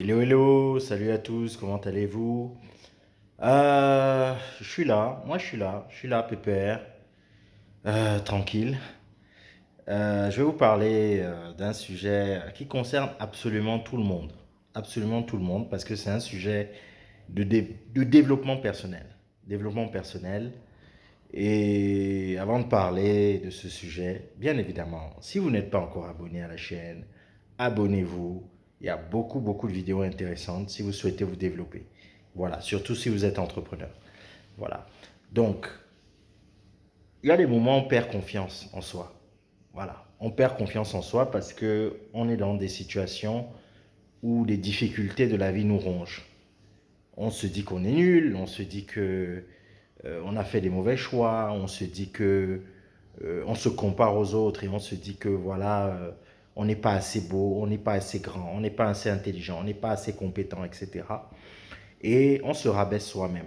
Hello, hello, salut à tous, comment allez-vous? Je suis là, moi je suis là, pépère, tranquille. Je vais vous parler d'un sujet qui concerne absolument tout le monde, parce que c'est un sujet de développement personnel. Développement personnel. Et avant de parler de ce sujet, bien évidemment, si vous n'êtes pas encore abonné à la chaîne, abonnez-vous. Il y a beaucoup de vidéos intéressantes si vous souhaitez vous développer. Voilà, surtout si vous êtes entrepreneur. Voilà. Donc, il y a des moments où on perd confiance en soi. Voilà. On perd confiance en soi parce que on est dans des situations où les difficultés de la vie nous rongent. On se dit qu'on est nul, on se dit que on a fait des mauvais choix, on se dit que on se compare aux autres et on se dit que voilà, on n'est pas assez beau, on n'est pas assez grand, on n'est pas assez intelligent, on n'est pas assez compétent, etc. Et on se rabaisse soi-même.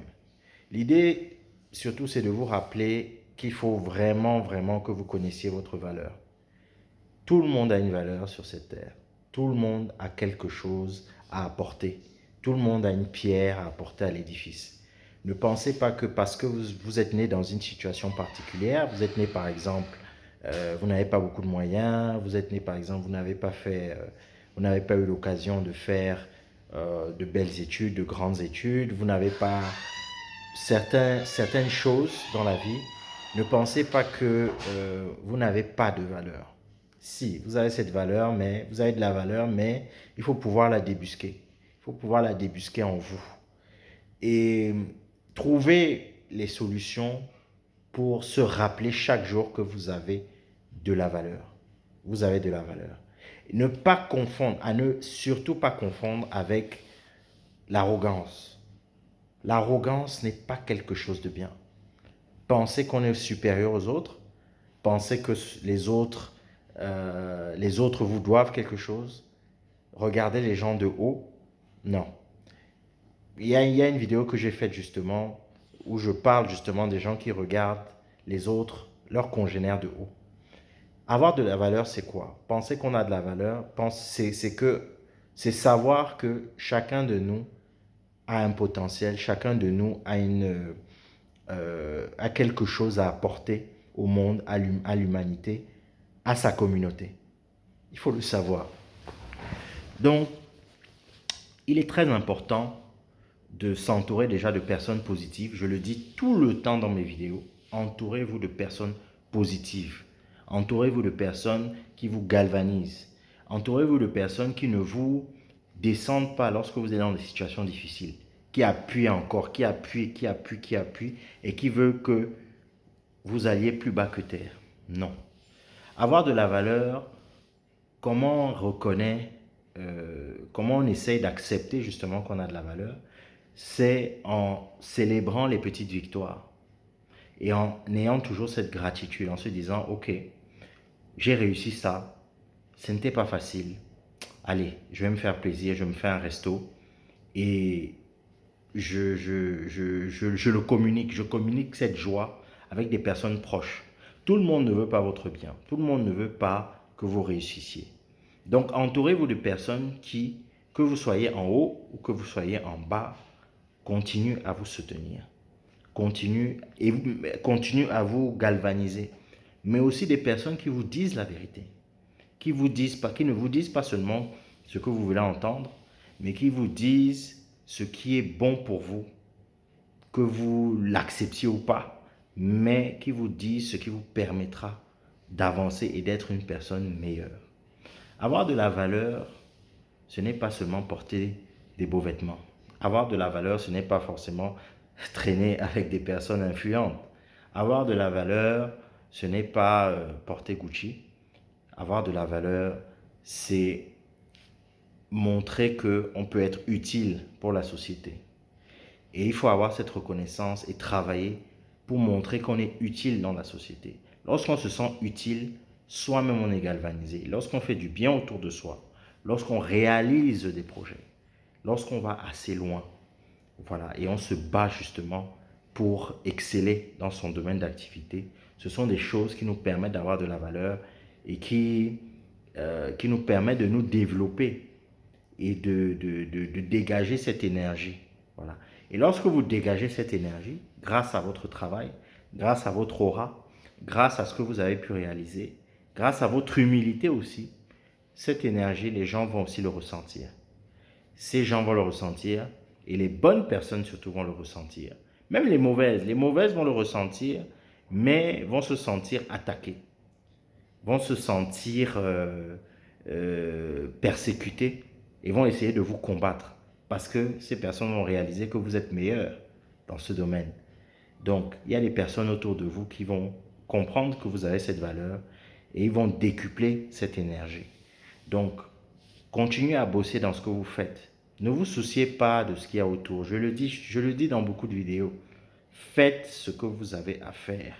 L'idée, surtout, c'est de vous rappeler qu'il faut vraiment que vous connaissiez votre valeur. Tout le monde a une valeur sur cette terre. Tout le monde a quelque chose à apporter. Tout le monde a une pierre à apporter à l'édifice. Ne pensez pas que parce que vous êtes né dans une situation particulière, vous êtes né par exemple, vous n'avez pas beaucoup de moyens, vous êtes né par exemple, vous n'avez pas eu l'occasion de faire de belles études, de grandes études, vous n'avez pas certaines choses dans la vie, ne pensez pas que vous n'avez pas de valeur. Si, vous avez cette valeur, mais vous avez de la valeur, mais il faut pouvoir la débusquer. Il faut pouvoir la débusquer en vous. Et trouver les solutions pour se rappeler chaque jour que vous avez de la valeur. Vous avez de la valeur. Ne pas confondre, à ne surtout pas confondre avec l'arrogance. L'arrogance n'est pas quelque chose de bien. Penser qu'on est supérieur aux autres, penser que les autres vous doivent quelque chose, regarder les gens de haut, non. Il y a une vidéo que j'ai faite justement où je parle justement des gens qui regardent les autres, leurs congénères de haut. Avoir de la valeur, c'est quoi? Penser qu'on a de la valeur, c'est savoir que chacun de nous a un potentiel, chacun de nous a quelque chose à apporter au monde, à l'humanité, à sa communauté. Il faut le savoir. Donc, il est très important de s'entourer déjà de personnes positives. Je le dis tout le temps dans mes vidéos. Entourez-vous de personnes positives. Entourez-vous de personnes qui vous galvanisent. Entourez-vous de personnes qui ne vous descendent pas lorsque vous êtes dans des situations difficiles. Qui appuient encore, qui appuient et qui veulent que vous alliez plus bas que terre. Non. Avoir de la valeur, comment on reconnaît, comment on essaye d'accepter justement qu'on a de la valeur, c'est en célébrant les petites victoires et en ayant toujours cette gratitude, en se disant, ok, j'ai réussi ça, ce n'était pas facile, allez, je vais me faire plaisir, je me fais un resto et je communique cette joie avec des personnes proches. Tout le monde ne veut pas votre bien. Tout le monde ne veut pas que vous réussissiez. Donc, entourez-vous de personnes qui, que vous soyez en haut ou que vous soyez en bas, continuent à vous soutenir. Continuent à vous galvaniser. Mais aussi des personnes qui vous disent la vérité. Qui ne vous disent pas seulement ce que vous voulez entendre, mais qui vous disent ce qui est bon pour vous, que vous l'acceptiez ou pas, mais qui vous disent ce qui vous permettra d'avancer et d'être une personne meilleure. Avoir de la valeur, ce n'est pas seulement porter des beaux vêtements. Avoir de la valeur, ce n'est pas forcément traîner avec des personnes influentes. Avoir de la valeur, ce n'est pas porter Gucci. Avoir de la valeur, c'est montrer qu'on peut être utile pour la société. Et il faut avoir cette reconnaissance et travailler pour montrer qu'on est utile dans la société. Lorsqu'on se sent utile, soi-même on est galvanisé. Lorsqu'on fait du bien autour de soi, lorsqu'on réalise des projets, lorsqu'on va assez loin, voilà, et on se bat justement pour exceller dans son domaine d'activité, ce sont des choses qui nous permettent d'avoir de la valeur et qui nous permettent de nous développer et de dégager cette énergie. Voilà. Et lorsque vous dégagez cette énergie, grâce à votre travail, grâce à votre aura, grâce à ce que vous avez pu réaliser, grâce à votre humilité aussi, cette énergie, les gens vont aussi le ressentir. Ces gens vont le ressentir et les bonnes personnes surtout vont le ressentir. Même les mauvaises vont le ressentir, mais vont se sentir attaquées, vont se sentir persécutées et vont essayer de vous combattre parce que ces personnes vont réaliser que vous êtes meilleur dans ce domaine. Donc, il y a des personnes autour de vous qui vont comprendre que vous avez cette valeur et ils vont décupler cette énergie. Donc, continuez à bosser dans ce que vous faites. Ne vous souciez pas de ce qu'il y a autour. Je le dis dans beaucoup de vidéos. Faites ce que vous avez à faire.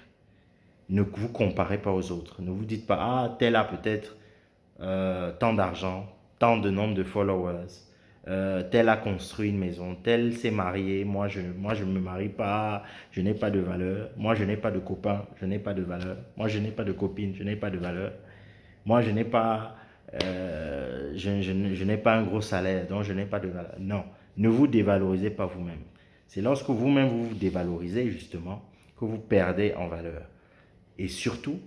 Ne vous comparez pas aux autres. Ne vous dites pas, ah, tel a peut-être tant d'argent, tant de nombre de followers, tel a construit une maison, tel s'est marié, moi je ne me marie pas, je n'ai pas de valeur, moi je n'ai pas de copain, je n'ai pas de valeur, moi je n'ai pas de copine, je n'ai pas de valeur, moi je n'ai pas, je n'ai pas un gros salaire, donc je n'ai pas de valeur. Non, ne vous dévalorisez pas vous-même. C'est lorsque vous-même vous vous dévalorisez justement que vous perdez en valeur. Et surtout,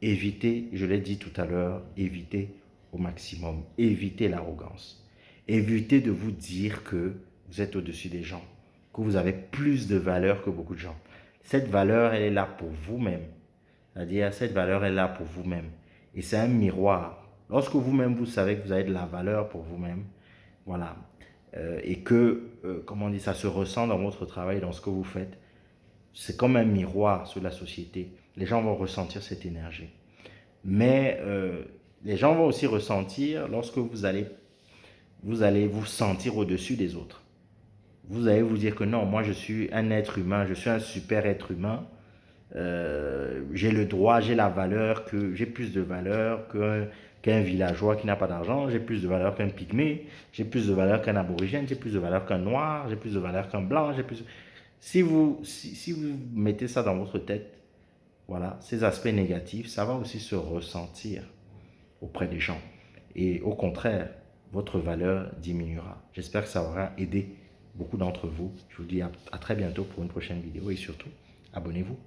évitez, je l'ai dit tout à l'heure, évitez au maximum, évitez l'arrogance. Évitez de vous dire que vous êtes au-dessus des gens, que vous avez plus de valeur que beaucoup de gens. Cette valeur, elle est là pour vous-même. C'est-à-dire, cette valeur est là pour vous-même. Et c'est un miroir. Lorsque vous-même, vous savez que vous avez de la valeur pour vous-même, voilà, et que, comment on dit, ça se ressent dans votre travail, dans ce que vous faites, c'est comme un miroir sur la société. Les gens vont ressentir cette énergie. Mais les gens vont aussi ressentir lorsque vous allez vous sentir au-dessus des autres. Vous allez vous dire que non, moi je suis un être humain, je suis un super être humain. J'ai le droit, j'ai la valeur, j'ai plus de valeur qu'un villageois qui n'a pas d'argent, j'ai plus de valeur qu'un pygmée, j'ai plus de valeur qu'un aborigène, j'ai plus de valeur qu'un noir, j'ai plus de valeur qu'un blanc, j'ai plus... Si vous mettez ça dans votre tête, voilà, ces aspects négatifs, ça va aussi se ressentir auprès des gens. Et au contraire, votre valeur diminuera. J'espère que ça aura aidé beaucoup d'entre vous. Je vous dis à très bientôt pour une prochaine vidéo et surtout, abonnez-vous.